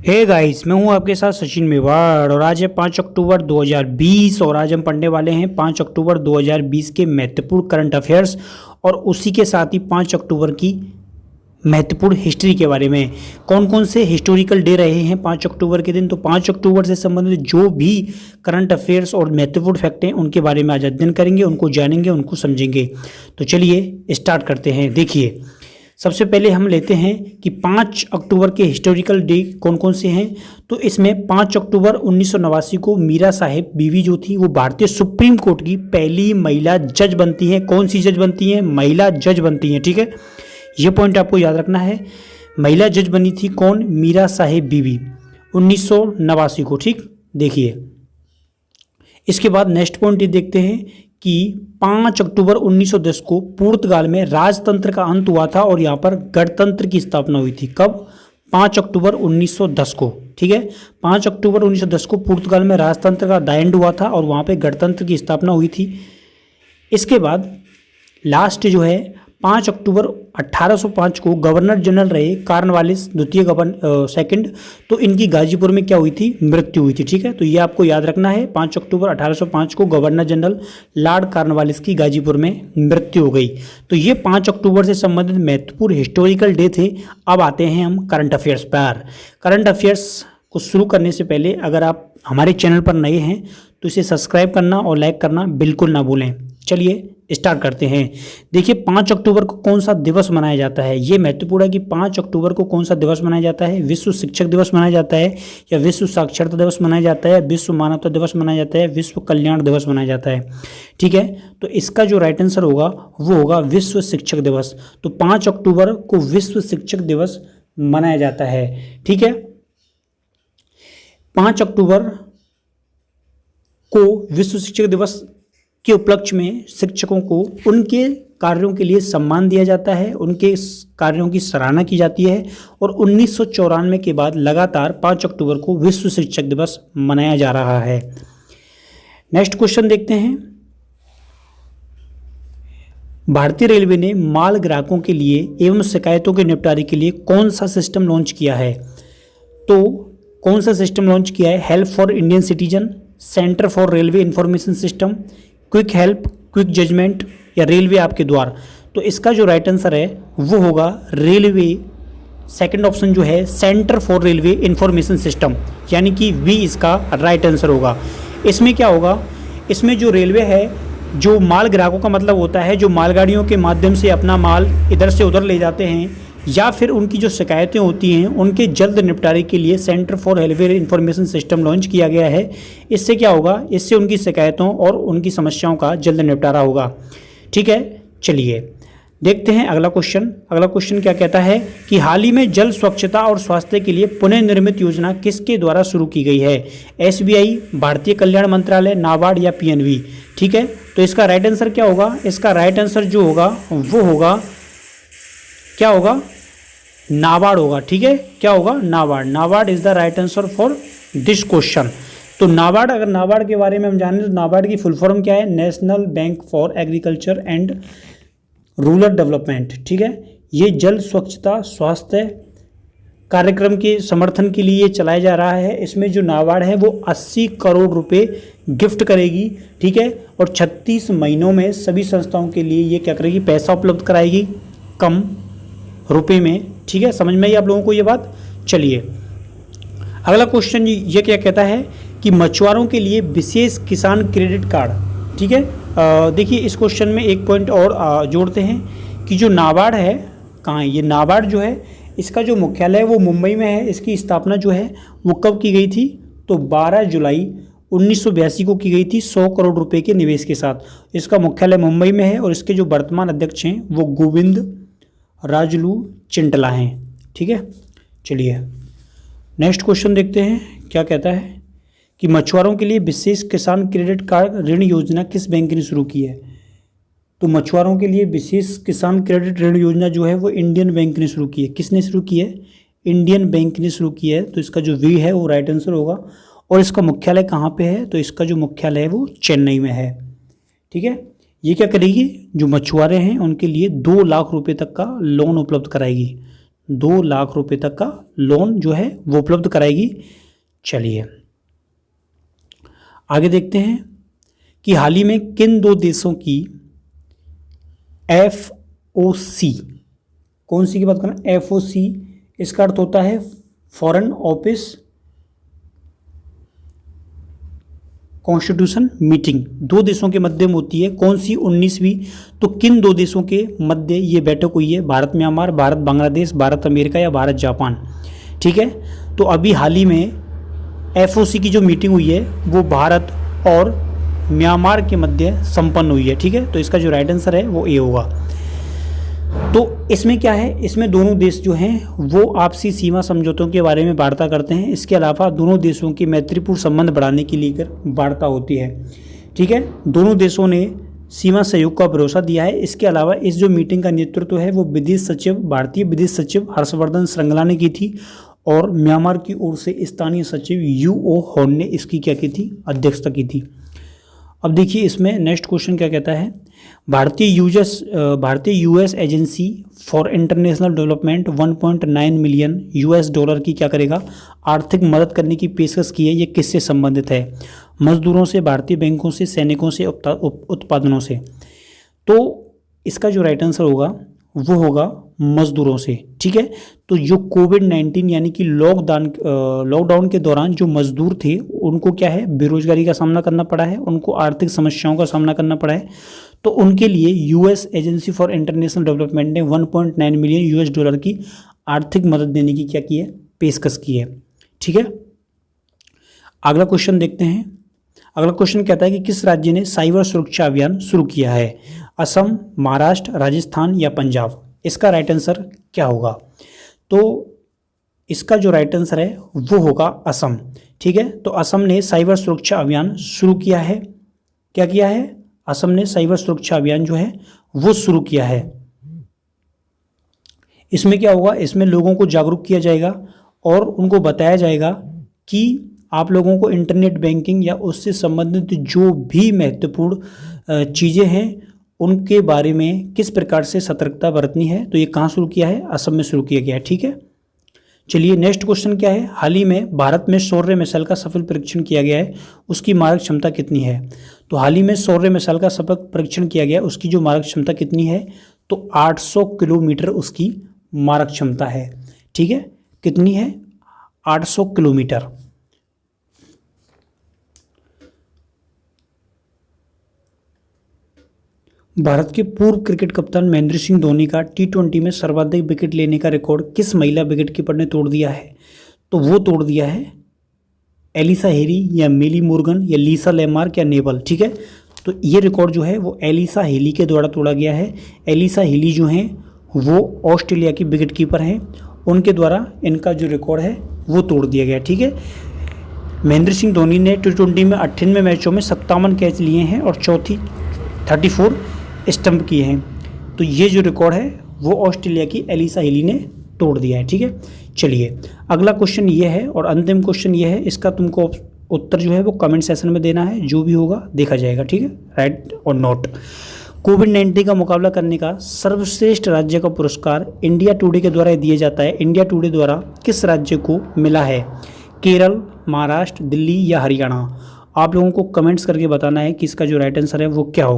Hey guys, मैं हूं आपके साथ सचिन मेवाड़ और आज है 5 अक्टूबर 2020 और आज हम पढ़ने वाले हैं 5 अक्टूबर 2020 के महत्वपूर्ण करंट अफेयर्स और उसी के साथ ही 5 अक्टूबर की महत्वपूर्ण हिस्ट्री के बारे में। कौन कौन से हिस्टोरिकल डे रहे हैं 5 अक्टूबर के दिन, तो 5 अक्टूबर से संबंधित जो भी करंट अफेयर्स और महत्वपूर्ण फैक्ट हैं उनके बारे में आज अध्ययन करेंगे, उनको जानेंगे, उनको समझेंगे। तो चलिए स्टार्ट करते हैं। देखिए, सबसे पहले हम लेते हैं कि 5 अक्टूबर के हिस्टोरिकल डे कौन कौन से हैं। तो इसमें 5 अक्टूबर 1989 को मीरा साहिब बीवी जो थी वो भारतीय सुप्रीम कोर्ट की पहली महिला जज बनती हैं। कौन सी जज बनती हैं? महिला जज बनती हैं। ठीक है, ये पॉइंट आपको याद रखना है। महिला जज बनी थी कौन? मीरा साहिब बीवी 1989 को। ठीक, देखिए इसके बाद नेक्स्ट पॉइंट ये देखते हैं कि 5 अक्टूबर 1910 को पुर्तगाल में राजतंत्र का अंत हुआ था और यहाँ पर गणतंत्र की स्थापना हुई थी। कब? 5 अक्टूबर 1910 को। ठीक है, 5 अक्टूबर 1910 को पुर्तगाल में राजतंत्र का द एंड हुआ था और वहाँ पे गणतंत्र की स्थापना हुई थी। इसके बाद लास्ट जो है 5 अक्टूबर 1805 को गवर्नर जनरल रहे कॉर्नवालिस द्वितीय सेकंड, तो इनकी गाजीपुर में क्या हुई थी? मृत्यु हुई थी। ठीक है, तो ये आपको याद रखना है। 5 अक्टूबर 1805 को गवर्नर जनरल लॉर्ड कॉर्नवालिस की गाजीपुर में मृत्यु हो गई। तो ये 5 अक्टूबर से संबंधित महत्वपूर्ण हिस्टोरिकल डे थे। अब आते हैं हम करंट अफेयर्स पर। करंट अफेयर्स को शुरू करने से पहले अगर आप हमारे चैनल पर नए हैं तो इसे सब्सक्राइब करना और लाइक करना बिल्कुल ना भूलें। चलिए स्टार्ट करते हैं। देखिए, 5 अक्टूबर को कौन सा दिवस मनाया जाता है? ये महत्वपूर्ण है कि 5 अक्टूबर को कौन सा दिवस मनाया जाता है। विश्व शिक्षक दिवस मनाया जाता है या विश्व साक्षरता दिवस मनाया जाता है, विश्व मानवता दिवस मनाया जाता है, विश्व कल्याण दिवस मनाया जाता है। ठीक है, तो इसका जो राइट आंसर होगा वो होगा विश्व शिक्षक दिवस। तो 5 अक्टूबर को विश्व शिक्षक दिवस मनाया जाता है। ठीक है, 5 अक्टूबर को विश्व शिक्षक दिवस के उपलक्ष्य में शिक्षकों को उनके कार्यों के लिए सम्मान दिया जाता है, उनके कार्यों की सराहना की जाती है और 1994 के बाद लगातार 5 अक्टूबर को विश्व शिक्षक दिवस मनाया जा रहा है। नेक्स्ट क्वेश्चन देखते हैं। भारतीय रेलवे ने माल ग्राहकों के लिए एवं शिकायतों के निपटारे के लिए कौन सा सिस्टम लॉन्च किया है? तो कौन सा सिस्टम लॉन्च किया है? Help for Indian citizen, centre for railway information system, quick help, quick judgement या रेलवे आपके द्वार। तो इसका जो राइट आंसर है वो होगा रेलवे, सेकंड ऑप्शन जो है centre for railway information system, यानी कि वी इसका राइट आंसर होगा। इसमें क्या होगा? इसमें जो रेलवे है, जो माल ग्राहकों का मतलब होता है जो मालगाड़ियों के माध्यम से अपना माल इधर से उधर ले जाते हैं या फिर उनकी जो शिकायतें होती हैं उनके जल्द निपटारे के लिए centre for railway information system launch किया गया है। इससे क्या होगा? इससे उनकी शिकायतों और उनकी समस्याओं का जल्द निपटारा होगा। ठीक है, चलिए देखते हैं अगला क्वेश्चन। अगला क्वेश्चन क्या कहता है कि हाल ही में जल स्वच्छता और स्वास्थ्य के लिए पुनर्निर्मित योजना किसके द्वारा शुरू की गई है? SBI, भारतीय कल्याण मंत्रालय, नाबार्ड या PNB? ठीक है, तो इसका राइट आंसर क्या होगा? इसका राइट आंसर जो होगा वो होगा, क्या होगा? नाबार्ड होगा। ठीक है, क्या होगा? NABARD. NABARD is the right answer for this question. तो नाबार्ड, अगर नाबार्ड के बारे में हम जानें तो नाबार्ड की फुल फॉर्म क्या है? National bank for agriculture and rural development. ठीक है, ये जल स्वच्छता स्वास्थ्य कार्यक्रम के समर्थन के लिए चलाया जा रहा है। इसमें जो नाबार्ड है वो 80 करोड़ रुपए गिफ्ट करेगी। ठीक है, और 36 महीनों में सभी संस्थाओं के लिए ये क्या करेगी? पैसा उपलब्ध कराएगी कम रुपए में। ठीक है, समझ में आई आप लोगों को ये बात? चलिए अगला क्वेश्चन ये क्या कहता है कि मछुआरों के लिए विशेष किसान क्रेडिट कार्ड। ठीक है, देखिए इस क्वेश्चन में एक पॉइंट और जोड़ते हैं कि जो नाबार्ड है, कहाँ है ये नाबार्ड जो है, इसका जो मुख्यालय है वो मुंबई में है। इसकी स्थापना जो है वो कब की गई थी? तो 12 जुलाई 1982 को की गई थी 100 करोड़ रुपए के निवेश के साथ। इसका मुख्यालय मुंबई में है और इसके जो वर्तमान अध्यक्ष हैं वो गोविंद राजलू चिंटला हैं। ठीक है, चलिए नेक्स्ट क्वेश्चन देखते हैं क्या कहता है कि मछुआरों के लिए विशेष किसान क्रेडिट कार्ड ऋण योजना किस बैंक ने शुरू की है? तो मछुआरों के लिए विशेष किसान क्रेडिट ऋण योजना जो है वो इंडियन बैंक ने शुरू की है। किसने शुरू की है? इंडियन बैंक ने शुरू की है। तो इसका जो वी है वो राइट आंसर होगा। और इसका मुख्यालय कहाँ पे है? तो इसका जो मुख्यालय है वो चेन्नई में है। ठीक है, ये क्या करेगी? जो मछुआरे हैं उनके लिए 2 लाख रुपए तक का लोन उपलब्ध कराएगी। 2 लाख रुपए तक का लोन जो है वो उपलब्ध कराएगी। चलिए आगे देखते हैं कि हाल ही में किन 2 देशों की FOC, कौन सी की बात करना, FOC इसका अर्थ होता है फॉरेन ऑफिस कॉन्स्टिट्यूशन मीटिंग, 2 देशों के मध्य में होती है। कौन सी, 19वीं। तो किन 2 देशों के मध्य ये बैठक हुई है? भारत म्यांमार, भारत बांग्लादेश, भारत अमेरिका या भारत जापान। ठीक है, तो अभी हाल ही में FOC की जो मीटिंग हुई है वो भारत और म्यांमार के मध्य संपन्न हुई है। ठीक है, तो इसका जो राइट आंसर है वो ए होगा। तो इसमें क्या है, इसमें दोनों देश जो हैं वो आपसी सीमा समझौतों के बारे में वार्ता करते हैं। इसके अलावा दोनों देशों की मैत्रीपूर्ण संबंध बढ़ाने के लिए वार्ता होती है। ठीक है, दोनों देशों ने सीमा सहयोग का भरोसा दिया है। इसके अलावा इस जो मीटिंग का नेतृत्व है वो विदेश सचिव, भारतीय विदेश सचिव हर्षवर्धन श्रृंगला ने की थी और म्यांमार की ओर से स्थानीय सचिव UO हॉन ने इसकी क्या की थी, अध्यक्षता की थी। अब देखिए इसमें नेक्स्ट क्वेश्चन क्या कहता है, भारतीय US agency for international development 1.9 million $US की क्या करेगा, आर्थिक मदद करने की पेशकश की है। ये किससे संबंधित है? मजदूरों से, भारतीय बैंकों से, सैनिकों से, उत्पादनों से। तो इसका जो राइट आंसर होगा वो होगा मजदूरों से। ठीक है, तो जो कोविड-19 यानी कि लॉकडाउन के दौरान जो मजदूर थे उनको क्या है, बेरोजगारी का सामना करना पड़ा है, उनको आर्थिक समस्याओं का सामना करना पड़ा है। तो उनके लिए US agency for international development ने 1.9 मिलियन $US की आर्थिक मदद देने की क्या की है, पेशकश की है। ठीक है, अगला क्वेश्चन देखते हैं। अगला क्वेश्चन कहता है कि किस राज्य ने साइबर सुरक्षा अभियान शुरू किया है? असम, महाराष्ट्र, राजस्थान या पंजाब। इसका राइट आंसर क्या होगा? तो इसका जो राइट आंसर है वो होगा असम। ठीक है, तो असम ने साइबर सुरक्षा अभियान शुरू किया है। क्या किया है? असम ने साइबर सुरक्षा अभियान जो है वो शुरू किया है। इसमें क्या होगा, इसमें लोगों को जागरूक किया जाएगा और उनको बताया जाएगा कि आप लोगों को इंटरनेट बैंकिंग या उससे संबंधित जो भी महत्वपूर्ण चीज़ें हैं उनके बारे में किस प्रकार से सतर्कता बरतनी है। तो ये कहाँ शुरू किया है? असम में शुरू किया गया है। ठीक है, चलिए नेक्स्ट क्वेश्चन क्या है, हाल ही में भारत में शौर्य मिसाइल का सफल परीक्षण किया गया है, उसकी मारक क्षमता कितनी है? तो हाल ही में शौर्य मिसाइल का सफल परीक्षण किया गया है, उसकी जो मारक क्षमता कितनी है? तो 800 किलोमीटर उसकी मारक क्षमता है। ठीक है, कितनी है? 800 किलोमीटर। भारत के पूर्व क्रिकेट कप्तान महेंद्र सिंह धोनी का T20 में सर्वाधिक विकेट लेने का रिकॉर्ड किस महिला विकेटकीपर ने तोड़ दिया है? तो वो तोड़ दिया है एलिसा हेरी या मिली मोर्गन या लीसा लेमार्क या नेबल। ठीक है, तो ये रिकॉर्ड जो है वो एलिसा हेली के द्वारा तोड़ा गया है। एलिसा हेली जो हैं वो ऑस्ट्रेलिया की विकेटकीपर हैं, उनके द्वारा इनका जो रिकॉर्ड है वो तोड़ दिया गया। ठीक है, महेंद्र सिंह धोनी ने T20 में 98 मैचों में 57 कैच लिए हैं और 34 स्टंप किए हैं। तो ये जो रिकॉर्ड है वो ऑस्ट्रेलिया की एलिसा हेली ने तोड़ दिया है। ठीक है, चलिए अगला क्वेश्चन ये है और अंतिम क्वेश्चन ये है, इसका तुमको उत्तर जो है वो कमेंट सेक्शन में देना है, जो भी होगा देखा जाएगा। ठीक है, राइट और नोट। कोविड-19 का मुकाबला करने का सर्वश्रेष्ठ राज्य का पुरस्कार इंडिया टुडे के द्वारा दिया जाता है। इंडिया टुडे द्वारा किस राज्य को मिला है? केरल, महाराष्ट्र, दिल्ली या हरियाणा। आप लोगों को कमेंट्स करके बताना है कि इसका जो राइट आंसर है वो क्या होगा।